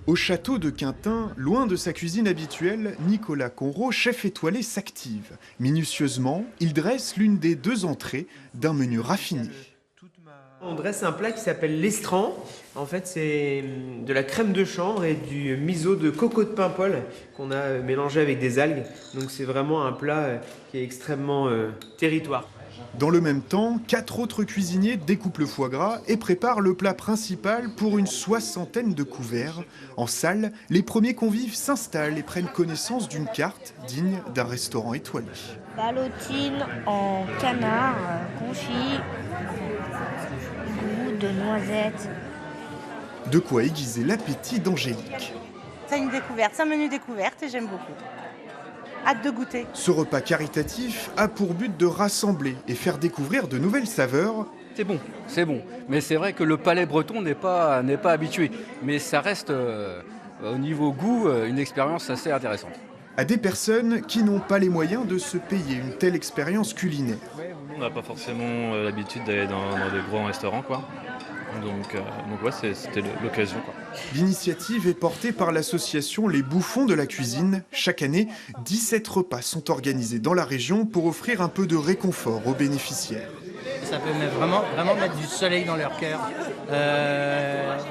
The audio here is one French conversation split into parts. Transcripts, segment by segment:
Au château de Quintin, loin de sa cuisine habituelle, Nicolas Conrot, chef étoilé, s'active. Minutieusement, il dresse l'une des deux entrées d'un menu raffiné. On dresse un plat qui s'appelle l'estran. En fait, c'est de la crème de chanvre et du miso de coco de Paimpol qu'on a mélangé avec des algues. Donc c'est vraiment un plat qui est extrêmement territoire. Dans le même temps, 4 autres cuisiniers découpent le foie gras et préparent le plat principal pour une 60aine de couverts. En salle, les premiers convives s'installent et prennent connaissance d'une carte digne d'un restaurant étoilé. Ballotine en canard confit, goût de noisettes. De quoi aiguiser l'appétit d'Angélique. C'est une découverte, c'est un menu découverte et j'aime beaucoup. Hâte de goûter. Ce repas caritatif a pour but de rassembler et faire découvrir de nouvelles saveurs. C'est bon. Mais c'est vrai que le palais breton n'est pas habitué. Mais ça reste, au niveau goût, une expérience assez intéressante. À des personnes qui n'ont pas les moyens de se payer une telle expérience culinaire. On n'a pas forcément l'habitude d'aller dans des grands restaurants, quoi. Donc ouais, c'était l'occasion, quoi. L'initiative est portée par l'association Les Bouffons de la Cuisine. Chaque année, 17 repas sont organisés dans la région pour offrir un peu de réconfort aux bénéficiaires. Ça peut vraiment mettre du soleil dans leur cœur.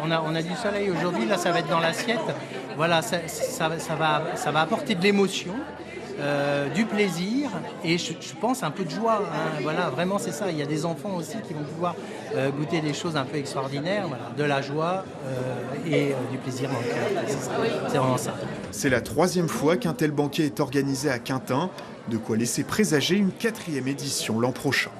On a du soleil aujourd'hui, là ça va être dans l'assiette. Voilà, ça va apporter de l'émotion. Du plaisir et je pense un peu de joie. Voilà, vraiment c'est ça. Il y a des enfants aussi qui vont pouvoir goûter des choses un peu extraordinaires, voilà, de la joie et du plaisir dans le cœur. C'est vraiment ça. C'est la 3e fois qu'un tel banquet est organisé à Quintin, de quoi laisser présager une 4e édition l'an prochain.